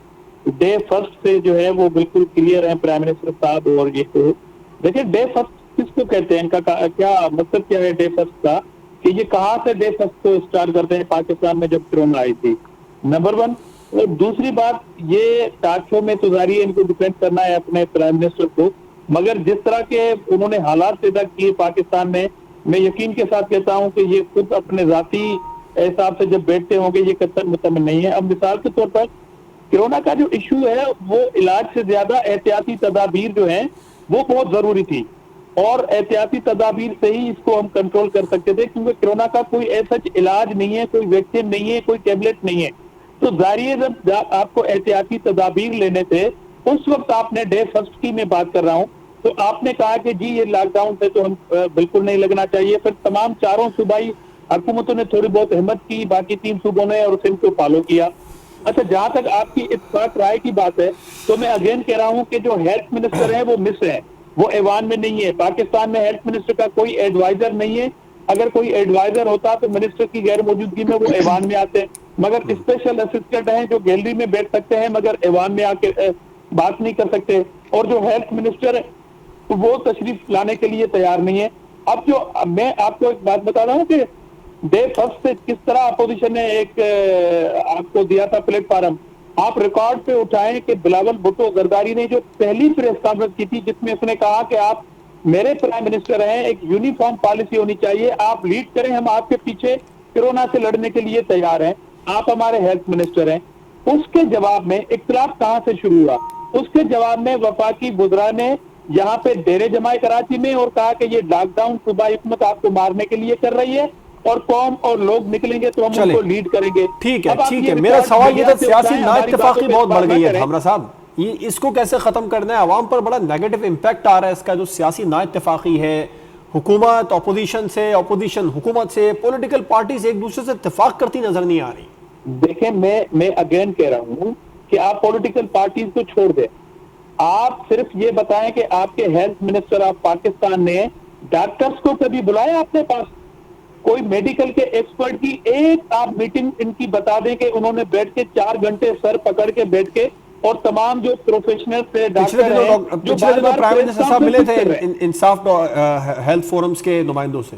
ڈے فرسٹ سے جو ہے وہ بالکل کلیئر ہے پرائم منسٹر صاحب. اور یہ دیکھیں ڈے فرسٹ کس کو کہتے ہیں, ان کا کیا مطلب کیا ہے ڈے فرسٹ کا, کہ یہ کہاں سے ڈے فرسٹ کو اسٹارٹ کرتے ہیں پاکستان میں جب کرونا آئی تھی, نمبر 1. اور دوسری بات, یہ ٹاک شو میں تو ظاہر ہے ان کو ڈیپینڈ کرنا ہے اپنے پرائم منسٹر کو, مگر جس طرح کے انہوں نے حالات پیدا کیے پاکستان میں یقین کے ساتھ کہتا ہوں کہ یہ خود اپنے ذاتی حساب سے جب بیٹھتے ہوں گے یہ قطعاً مطمئن نہیں ہے. اب مثال کے طور پر کرونا کا جو ایشو ہے وہ علاج سے زیادہ احتیاطی تدابیر جو ہیں وہ بہت ضروری تھی, اور احتیاطی تدابیر سے ہی اس کو ہم کنٹرول کر سکتے تھے, کیونکہ کرونا کا کوئی ایسا علاج نہیں ہے, کوئی ویکسین نہیں ہے, کوئی ٹیبلٹ نہیں ہے. تو ظاہر ہے جب آپ کو احتیاطی تدابیر لینے تھے اس وقت آپ نے ڈے فرسٹ کی میں بات کر رہا ہوں, تو آپ نے کہا کہ جی یہ لاک ڈاؤن سے تو ہم بالکل نہیں لگنا چاہیے. پھر تمام چاروں صوبائی حکومتوں نے تھوڑی بہت ہمت کی, باقی 3 صوبوں نے اور سندھ کو فالو کیا. اچھا, جہاں تک آپ کی اتفاق رائے کی بات ہے تو میں اگین کہہ رہا ہوں کہ جو ہیلتھ منسٹر ہیں وہ مس ہیں, وہ ایوان میں نہیں ہے. پاکستان میں ہیلتھ منسٹر کا کوئی ایڈوائزر نہیں ہے. اگر کوئی ایڈوائزر ہوتا تو منسٹر کی غیر موجودگی میں وہ ایوان میں آتے, مگر اسپیشل اسسٹنٹ ہیں جو گیلری میں بیٹھ سکتے ہیں مگر ایوان میں آ کے بات نہیں کر سکتے. اور جو ہیلتھ منسٹر وہ تشریف لانے کے لیے تیار نہیں ہے. اب جو میں آپ کو ایک بات بتا رہا ہوں کہ ڈے فرسٹ سے کس طرح اپوزیشن نے ایک آپ کو دیا تھا پلیٹ فارم, آپ ریکارڈ پہ اٹھائیں کہ بلاول بھٹو زرداری نے جو پہلی پریس کانفرنس کی تھی جس میں اس نے کہا کہ آپ میرے پرائم منسٹر ہیں, ایک یونیفارم پالیسی ہونی چاہیے, آپ لیڈ کریں, ہم آپ کے پیچھے کرونا سے لڑنے کے لیے تیار ہیں, آپ ہمارے ہیلتھ منسٹر ہیں. اس کے جواب میں اختلاف کہاں سے شروع ہوا, اس کے جواب میں وفاقی وزراء نے یہاں پہ ڈیرے جمائے کراچی میں اور کہا کہ یہ لاک ڈاؤن صوبائی حکومت آپ کو مارنے کے لیے کر رہی ہے اور قوم اور لوگ نکلیں گے تو ہم ان کو لیڈ کریں گے. ٹھیک ہے, میرا سوال یہ تھا سیاسی نا اتفاقی بہت بڑھ گئی ہے دھامرا صاحب, اس کو کیسے ختم کرنا ہے؟ عوام پر بڑا نیگیٹو امپیکٹ آ رہا ہے اس کا, جو سیاسی نا اتفاقی ہے, حکومت اپوزیشن سے, اپوزیشن حکومت سے, پولیٹیکل پارٹیز ایک دوسرے سے اتفاق کرتی نظر نہیں آ رہی. دیکھیں میں اگین کہہ رہا ہوں کہ آپ پولیٹیکل پارٹیز کو چھوڑ دیں, آپ صرف یہ بتائیں کہ آپ کے ہیلتھ منسٹر آف پاکستان نے ڈاکٹرز کو کبھی بلایا اپنے پاس, کوئی میڈیکل کے ایکسپرٹ کی ایک آپ میٹنگ ان کی بتا دیں کہ انہوں نے بیٹھ کے 4 گھنٹے سر پکڑ کے بیٹھ کے, اور تمام جو پروفیشنل سے ڈاکٹر ہیں جو پچھلے دنوں پرائم منسٹر صاحب ملے تھے انصاف ہیلتھ فورمز کے نمائندوں سے,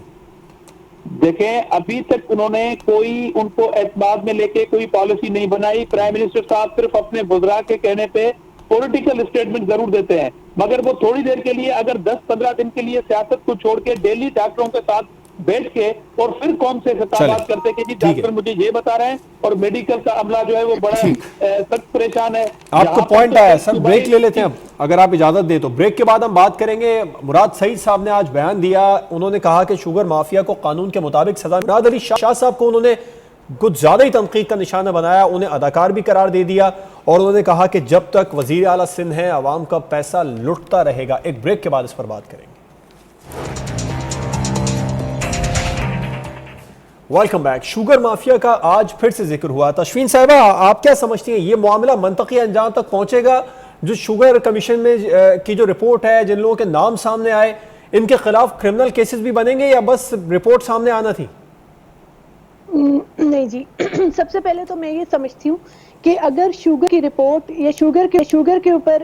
دیکھیں ابھی تک انہوں نے کوئی ان کو اعتماد میں لے کے کوئی پالیسی نہیں بنائی. پرائم منسٹر صاحب صرف اپنے وزراء کے کہنے پہ پولیٹیکل اسٹیٹمنٹ ضرور دیتے ہیں, مگر وہ تھوڑی دیر کے لیے اگر 10-15 دن کے لیے سیاست کو چھوڑ کے ڈیلی ڈاکٹروں کے ساتھ بیٹھ کے اور پھر قوم سے خطابات کرتے کہ جی ڈاکٹر مجھے یہ بتا رہے ہیں اور میڈیکل کا عملہ جو ہے وہ بڑا سخت پریشان ہے. آپ کو پوائنٹ آیا سر, بریک لے لیتے ہیں اب اگر آپ اجازت دیں تو. بریک کے بعد ہم بات کریں گے. مراد سعید صاحب نے آج بیان دیا, انہوں نے کہا کہ شوگر مافیا کو قانون کے مطابق سزا. مراد علی شاہ صاحب کو انہوں نے کچھ زیادہ ہی تنقید کا نشانہ بنایا, انہیں اداکار بھی قرار دے دیا, اور انہوں نے کہا کہ جب تک وزیر اعلیٰ سندھ ہیں عوام کا پیسہ لٹتا رہے گا. ایک بریک کے بعد اس پر بات کریں گے. Welcome back. شوگر مافیا کا آج پھر سے ذکر ہوا. تشفین صاحبہ, آپ کیا سمجھتی ہیں, یہ معاملہ منطقی انجام تک پہنچے گا؟ جو شوگر کمیشن میں کی جو رپورٹ ہے, جن لوگوں کے نام سامنے آئے, ان کے خلاف کرمنل کیسز بھی بنیں گے یا بس رپورٹ سامنے آنا تھی؟ نہیں جی, سب سے پہلے تو میں یہ سمجھتی ہوں کہ اگر شوگر کی رپورٹ یا شوگر کے اوپر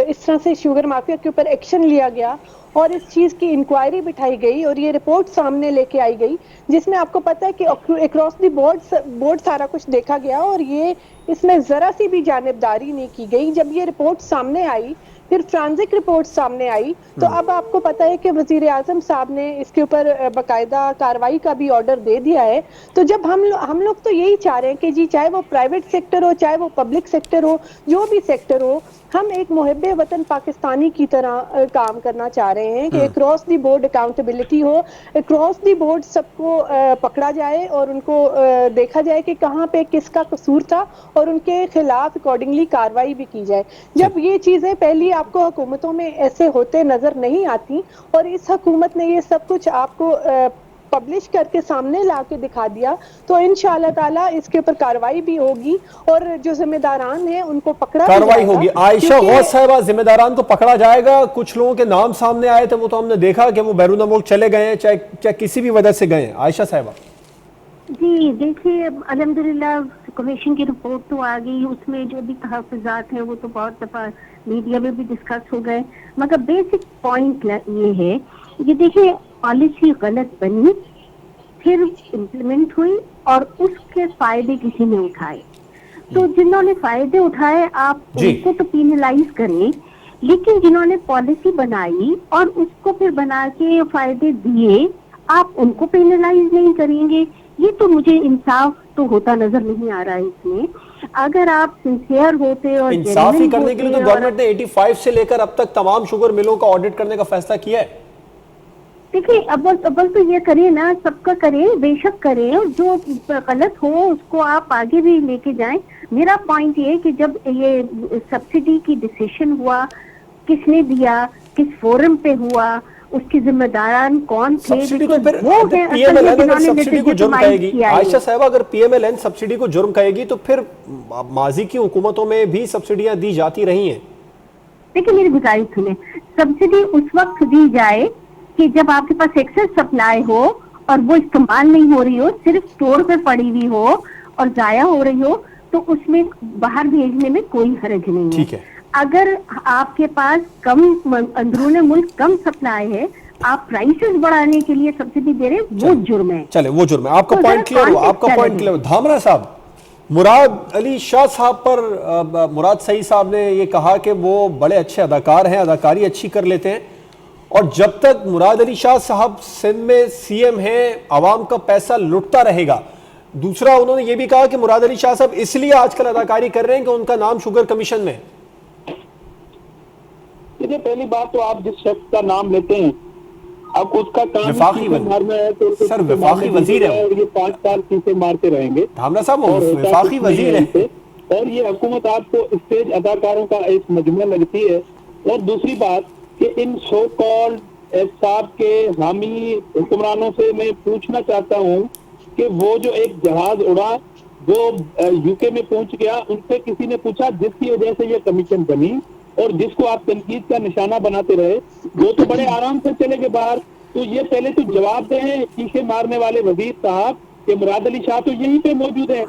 اس طرح سے شوگر مافیا کے اوپر ایکشن لیا گیا اور اس چیز کی انکوائری بٹھائی گئی اور یہ رپورٹ سامنے لے کے آئی گئی, جس میں آپ کو پتہ ہے کہ اکراس دی بورڈ سارا کچھ دیکھا گیا اور یہ اس میں ذرا سی بھی جانبداری نہیں کی گئی. جب یہ رپورٹ سامنے آئی پھر فرانزک رپورٹ سامنے آئی تو اب آپ کو پتا ہے کہ وزیر اعظم صاحب نے اس کے اوپر باقاعدہ کاروائی کا بھی آرڈر دے دیا ہے. تو جب ہم لوگ تو یہی چاہ رہے ہیں کہ جی چاہے وہ پرائیویٹ سیکٹر ہو چاہے وہ پبلک سیکٹر ہو جو بھی سیکٹر ہو ہم ایک محب وطن پاکستانی کی طرح کام کرنا چاہ رہے ہیں کہ اکراس دی بورڈ اکاؤنٹیبلٹی ہو, اکراس دی بورڈ سب کو پکڑا جائے اور ان کو دیکھا جائے کہ کہاں پہ کس کا قصور تھا اور ان کے خلاف اکارڈنگلی کاروائی بھی کی جائے. جب یہ چیزیں پہلی آپ کو حکومتوں میں ایسے ہوتے نظر نہیں آتی اور اس حکومت نے یہ سب کچھ آپ کو پبلش کر کے سامنے لا کے دکھا دیا تو انشاءاللہ تعالیٰ اس کے اوپر کاروائی بھی ہوگی اور جو ذمہ داران ہیں ان کو پکڑا بھی کاروائی جائے گا. ہوگی. عائشہ غوث صاحبہ, ذمہ داران کو پکڑا جائے گا. کچھ لوگوں کے نام سامنے آئے تھے, وہ تو ہم نے دیکھا کہ وہ بیرون ملک چلے گئے ہیں چاہے کسی بھی وجہ سے گئے ہیں. عائشہ صاحبہ جی دیکھیے الحمدللہ کمیشن کی رپورٹ تو آ گئی, اس میں جو بھی تحفظات ہیں وہ تو بہت دفعہ میڈیا میں بھی ڈسکس ہو گئے, مگر بیسک پوائنٹ یہ ہے کہ دیکھیے پالیسی غلط بنی پھر امپلیمنٹ ہوئی اور اس کے فائدے کسی نے اٹھائے. تو جنہوں نے فائدے اٹھائے آپ ان کو تو پینلائز کریں, لیکن جنہوں نے پالیسی بنائی اور اس کو پھر بنا کے فائدے دیے آپ ان کو پینلائز نہیں کریں گے. یہ تو مجھے انصاف تو ہوتا نظر نہیں آ رہا ہے اس میں. اگر آپ سنسیئر ہوتے اور انصاف ہی کرنے کے لیے تو گورنمنٹ نے 85 سے لے کر اب تک تمام شوگر ملوں کا آڈٹ کرنے کا فیصلہ کیا ہے. دیکھیے اول تو یہ کریں نا, سب کا کریں, بے شک کریں, اور جو غلط ہو اس کو آپ آگے بھی لے کے جائیں. میرا پوائنٹ یہ کہ جب یہ سبسڈی کی ڈیسیشن ہوا کس نے دیا, کس فورم پہ ہوا, اس کے ذمہ داران کون تھے, سبسڈی تو پھر پی ایم ایل این اگر سبسڈی کو جرم کہے گی, عائشہ صاحبہ اگر P M L N subsidy کو جرم کہے گی تو پھر ماضی کی حکومتوں میں بھی سبسڈیاں دی جاتی رہی ہیں. دیکھیں میری گزارش سنیں, سبسڈی اس وقت دی جائے کہ جب آپ کے پاس ایکسس سپلائی ہو اور وہ استعمال نہیں ہو رہی ہو, صرف اسٹور پہ پڑی ہوئی ہو اور ضائع ہو رہی ہو, تو اس میں باہر بھیجنے میں کوئی حرج نہیں ہے. ٹھیک ہے, اگر آپ کے پاس کم اندرون ملک کم سپلائی ہے, آپ پرائسز بڑھانے کے لیے سبسڈی دے رہے ہیں, وہ جرم ہے. چلے وہ جرم ہے. آپ کا پوائنٹ کلیئر ہوا, آپ کا پوائنٹ کلیئر ہوا. دھامرا صاحب, مراد علی شاہ صاحب پر مراد سعید صاحب نے یہ کہا کہ وہ بڑے اچھے اداکار ہیں, اداکاری اچھی کر لیتے ہیں, اور جب تک مراد علی شاہ صاحب سندھ میں سی ایم ہیں عوام کا پیسہ لٹتا رہے گا. دوسرا انہوں نے یہ بھی کہا کہ مراد علی شاہ صاحب اس لیے آج کل اداکاری کر رہے ہیں کہ ان کا نام شوگر کمیشن میں. پہلی بات تو آپ جس شخص کا نام لیتے ہیں اب اس کا کام وفاقی وزیر ہے, اور یہ 5 سال پیچھے مارتے رہیں گے. دھامرا صاحب وفاقی وزیر ہے, اور یہ حکومت آپ کو اسٹیج اداکاروں کا ایک مجموعہ لگتی ہے. اور دوسری بات کہ ان سو کالڈ صاحب کے حامی حکمرانوں سے میں پوچھنا چاہتا ہوں کہ وہ جو ایک جہاز اڑا جو یو کے میں پہنچ گیا, ان سے کسی نے پوچھا جس کی وجہ سے یہ کمیشن بنی اور جس کو آپ تنقید کا نشانہ بناتے رہے, وہ تو بڑے آرام سے چلے گئے باہر. تو یہ پہلے تو جواب دیں شیشے مارنے والے وزیر صاحب کہ مراد علی شاہ تو یہیں پہ موجود ہے.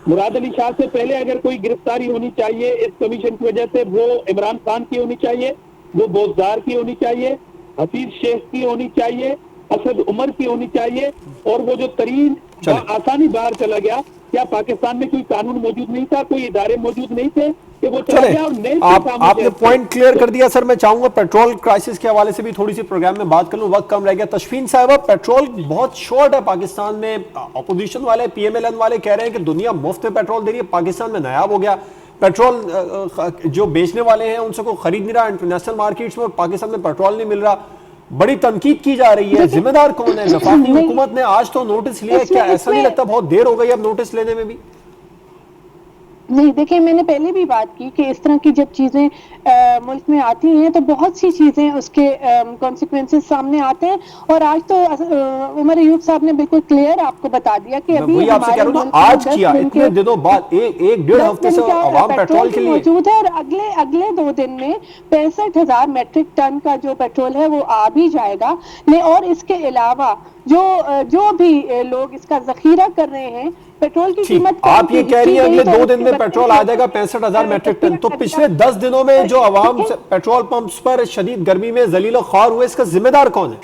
مراد علی شاہ سے پہلے اگر کوئی گرفتاری ہونی چاہیے اس کمیشن کی وجہ سے, وہ عمران خان کی ہونی چاہیے, وہ بوزدار کی ہونی چاہیے, حفیظ شیخ کی ہونی چاہیے, اسد عمر کی ہونی چاہیے. اور وہ جو ترین آسانی باہر چلا گیا, کیا پاکستان میں کوئی قانون موجود نہیں تھا, کوئی ادارے موجود نہیں تھے کہ وہ چلا گیا؟ اور آپ نے پوائنٹ کلیئر کر دیا. سر میں چاہوں گا پیٹرول کرائسس کے حوالے سے بھی تھوڑی سی پروگرام میں بات کر لوں, وقت کم رہ گیا. تشفین صاحبہ, پیٹرول بہت شارٹ ہے پاکستان میں. اپوزیشن والے پی ایم ایل این والے کہہ رہے ہیں کہ دنیا مفت میں پیٹرول دے رہی ہے, پاکستان میں نایاب ہو گیا. پیٹرول جو بیچنے والے ہیں ان سے کوئی خرید نہیں رہا انٹرنیشنل مارکیٹس میں, پاکستان میں پیٹرول نہیں مل رہا. بڑی تنقید کی جا رہی ہے, ذمہ دار کون ہے؟ وفاقی حکومت نے آج تو نوٹس لیا, کیا ایسا نہیں لگتا بہت دیر ہو گئی اب نوٹس لینے میں بھی؟ نہیں دیکھیں, میں نے پہلے بھی بات کی کہ اس طرح کی جب چیزیں ملک میں آتی ہیں تو بہت سی چیزیں اس کے کانسیکوینسز سامنے آتے ہیں. اور آج تو عمر ایوب صاحب نے بالکل کلیئر آپ کو بتا دیا کہ ابھی ہمارے ملک میں آج کیا اتنے دنوں بعد ایک ڈیڑھ ہفتے سے عوام پیٹرول کے لیے موجود ہے, اور اگلے 2 دن میں 65,000 میٹرک ٹن کا جو پیٹرول ہے وہ آ بھی جائے گا. اور اس کے علاوہ جو بھی لوگ اس کا ذخیرہ کر رہے ہیں, پیٹرول کی قیمت آپ یہ کہہ رہی ہیں اگلے 2 دن میں پیٹرول آ جائے گا 65,000 میٹرک ٹن. تو پچھلے 10 دنوں میں جو عوام پیٹرول پمپس پر شدید گرمی میں ذلیل و خوار ہوئے, اس کا ذمہ دار کون ہے؟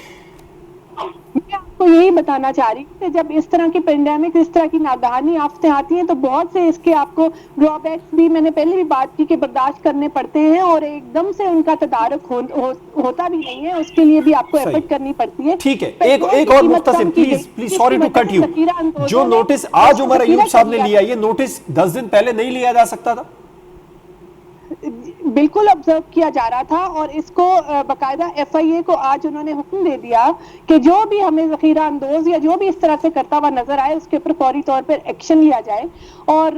آپ کو یہی بتانا چاہ رہی ہوں کہ جب اس طرح کی پینڈیمک، اس طرح کی ناگہانی آفتیں آتی ہیں تو بہت سے اس کے آپ کو ڈرا بیکس بھی میں نے پہلے بھی بات کی کہ برداشت کرنے پڑتے ہیں، اور ایک دم سے ان کا تدارک ہوتا بھی نہیں ہے، اس کے لیے بھی آپ کو ایفرٹ کرنی پڑتی ہے. ٹھیک ہے، ایک اور مختصر please sorry to cut you, جو نوٹس آج عمر ایوب صاحب نے لیا، یہ نوٹس 10 دن پہلے نہیں لیا جا سکتا تھا؟ بالکل آبزرو کیا جا رہا تھا، اور اس کو باقاعدہ ایف آئی اے کو آج انہوں نے حکم دے دیا کہ جو بھی ہمیں ذخیرہ اندوز یا جو بھی اس طرح سے کرتا ہوا نظر آئے اس کے اوپر فوری طور پر ایکشن لیا جائے. اور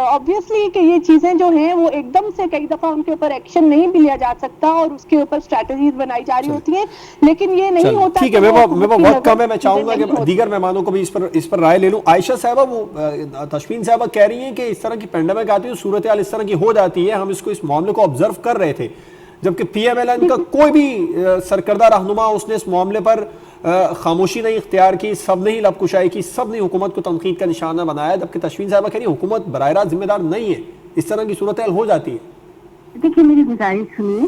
آبویسلی کہ یہ چیزیں جو ہیں وہ ایک دم سے کئی دفعہ ان کے اوپر ایکشن نہیں بھی لیا جا سکتا اور اس کے اوپر اسٹریٹجیز بنائی جا رہی ہوتی ہیں، لیکن یہ نہیں ہوتا. ٹھیک ہے، میرے وقت کم ہے، میں چاہوں گا کہ دیگر مہمانوں کو بھی اس پر رائے لے لوں. عائشہ صاحبہ، وہ تشفین صاحبہ کہہ رہی ہیں کہ اس طرح کی پینڈیمک آتی ہے، صورتحال اس طرح کی ہو جاتی ہے، ہم اس معاملے کو آبزرو کر رہے تھے، جبکہ پی ایم ایل این کا کوئی بھی سرکردہ رہنما اس نے اس معاملے پر خاموشی نہیں اختیار کی، سب نے ہی لب کشائی کی، سب نے حکومت کو تنقید کا نشانہ بنایا، جبکہ تشفین صاحبہ کہہ رہی ہے حکومت براہ راست ذمہ دار نہیں ہے، اس طرح کی صورتحال ہو جاتی ہے. دیکھیے میری گزارش سنیے،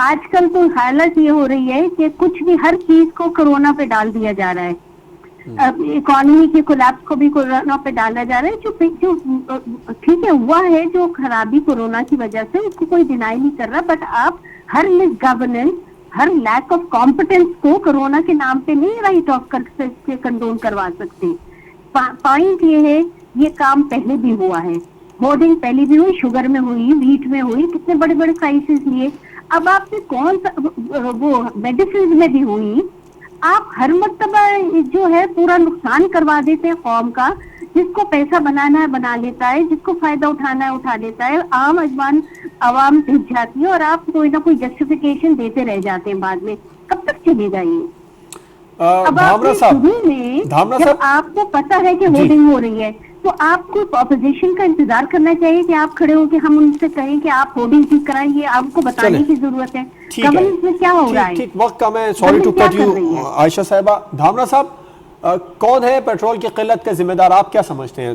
آج کل تو حالت یہ ہو رہی ہے کہ کچھ بھی ہر چیز کو کرونا پہ ڈال دیا جا رہا ہے. اکانومی کے کولیپس کو بھی کورونا پہ ڈالا جا رہا ہے، جو ٹھیک ہے ہوا ہے، جو خرابی کورونا کی وجہ سے اس کو کوئی ڈینائی نہیں کر رہا، بٹ آپ ہر مس گورننس، ہر لیک آف کمپٹنس کو کرونا کے نام پہ نہیں رائٹ آف کر سکتے، کنڈون کروا سکتے. پوائنٹ یہ ہے یہ کام پہلے بھی ہوا ہے، ہورڈنگ پہلے بھی ہوئی، شوگر میں ہوئی، ویٹ میں ہوئی، کتنے بڑے بڑے کرائسس لیے. اب آپ نے کون سا وہ میڈیسنز میں بھی ہوئی، آپ ہر مرتبہ جو ہے پورا نقصان کروا دیتے ہیں قوم کا. جس کو پیسہ بنانا ہے بنا لیتا ہے، جس کو فائدہ اٹھانا ہے اٹھا لیتا ہے، عوام بھیج جاتی ہے، اور آپ کوئی نہ کوئی جسٹیفیکیشن دیتے رہ جاتے ہیں بعد میں. کب تک چلے گا یہ؟ اب آپ شروع میں جب آپ کو پتا ہے کہ ہورڈنگ ہو رہی ہے تو آپ کو اپوزیشن کا انتظار کرنا چاہیے کہ آپ کھڑے ہو کے ہم ان سے کہیں کہ آپ ہورڈنگ ٹھیک کرائیں، یہ آپ کو بتانے کی ضرورت ہے. گورننس میں کیا ہو رہا ہے؟ ٹھیک، وقت کم ہے، سوری ٹو کٹ یو عائشہ صاحبہ. دھامرا صاحب، کون ہے پیٹرول کی قلت کا ذمہ دار، آپ کیا سمجھتے ہیں؟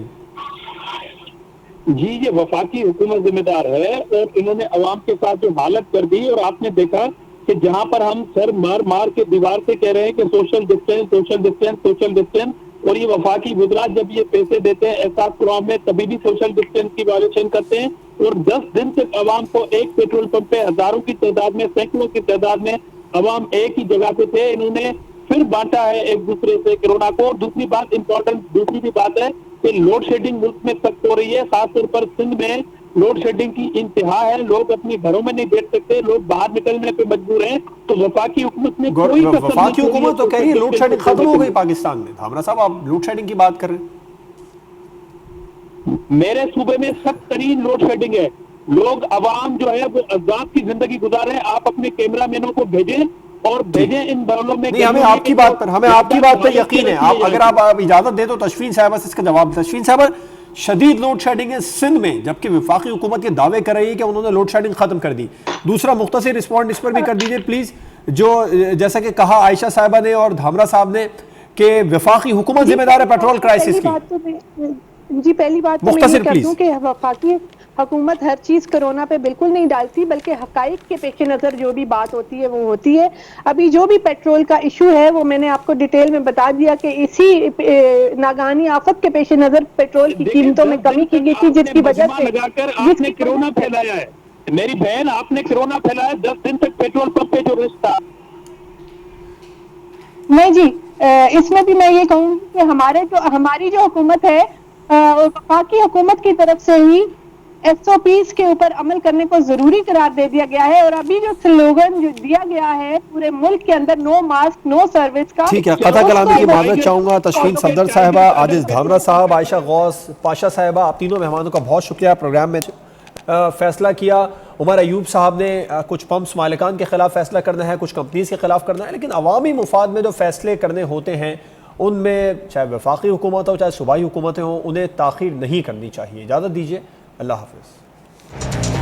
جی، یہ وفاقی حکومت ذمہ دار ہے، اور انہوں نے عوام کے ساتھ جو حالت کر دی، اور آپ نے دیکھا کہ جہاں پر ہم سر مار کے دیوار سے کہہ رہے ہیں کہ social distance social distance social distance, اور یہ وفاقی وزراء جب یہ پیسے دیتے ہیں احساس قرآن میں تبھی بھی سوشل ڈسٹینس کی وائلیشن کرتے ہیں. اور 10 دن تک عوام کو ایک پیٹرول پمپ پہ ہزاروں کی تعداد میں، سینکڑوں کی تعداد میں عوام ایک ہی جگہ پہ تھے. انہوں نے پھر بانٹا ہے ایک دوسرے سے کرونا کو. دوسری بات امپورٹنٹ دوسری بھی بات ہے کہ لوڈ شیڈنگ ملک میں سخت ہو رہی ہے، خاص طور پر سندھ میں لوڈ شیڈنگ کی انتہا ہے. لوگ اپنی گھروں میں نہیں بیٹھ سکتے، لوگ باہر نکلنے پہ مجبور ہیں. تو وفاقی حکومت نے وفاقی حکومت تو کہہ رہی ہے لوڈ شیڈنگ ختم ہو گئی پاکستان میں. دھامرا صاحب، آپ لوڈ شیڈنگ کی بات کر رہے ہیں؟ میرے صوبے میں سخت ترین لوڈ شیڈنگ ہے. لوگ عوام جو ہے وہ عذاب کی زندگی گزار رہے ہیں. آپ اپنے کیمرہ مینوں کو بھیجیں اور بھیجیں ان بھروں میں. نہیں، ہمیں آپ کی بات پر یقین ہے. اگر آپ اجازت دیں تو تشفین صاحبہ سے اس کا جواب. تشفین صاحبہ، شدید لوڈ شیڈنگ ہے سندھ میں، جبکہ وفاقی حکومت یہ دعوے کر رہی ہے کہ انہوں نے لوڈ شیڈنگ ختم کر دی. دوسرا مختصر رسپونڈ اس پر بھی کر دیجئے پلیز، جو جیسا کہ کہا عائشہ صاحبہ نے اور دھامرا صاحب نے کہ وفاقی حکومت ذمہ دار ہے پیٹرول کرائسس کی. جی، پہلی بات تو میں یہ کہتی ہوں کہ وفاقی حکومت ہر چیز کرونا پہ بالکل نہیں ڈالتی، بلکہ حقائق کے پیش نظر جو بھی بات ہوتی ہے وہ ہوتی ہے. ابھی جو بھی پیٹرول کا ایشو ہے وہ میں نے آپ کو ڈیٹیل میں بتا دیا کہ اسی ناگہانی آفت کے پیش نظر پیٹرول کی قیمتوں میں کمی کی گئی تھی، جس کی وجہ سے آپ نے کرونا پھیلایا ہے. میری بہن، آپ نے کرونا پھیلایا. 10 دن تک پیٹرول پمپ پہ جو رش تھا. نہیں جی، اس میں بھی میں یہ کہوں گی کہ ہماری جو حکومت ہے، وفاقی حکومت کی طرف سے ہی ایس او پیز کے اوپر عمل کرنے کو ضروری قرار دے دیا گیا ہے. اور ابھی جو سلوگن جو دیا گیا ہے پورے ملک کے اندر، نو ماسک نو سروس کا. ٹھیک ہے، قطع کلامی کی معذرت چاہوں گا. تشفین صفدر صاحبہ، عاجز دھامرا صاحب، عائشہ غوث، پاشا صاحبہ، آپ تینوں مہمانوں کا بہت شکریہ. پروگرام میں فیصلہ کیا عمر ایوب صاحب نے کچھ پمپس مالکان کے خلاف فیصلہ کرنا ہے، کچھ کمپنیز کے خلاف کرنا ہے، لیکن عوامی مفاد میں جو فیصلے کرنے ہوتے ہیں ان میں چاہے وفاقی حکومت ہو چاہے صوبائی حکومتیں ہوں، انہیں تاخیر نہیں کرنی چاہیے. اجازت دیجیے، اللہ حافظ.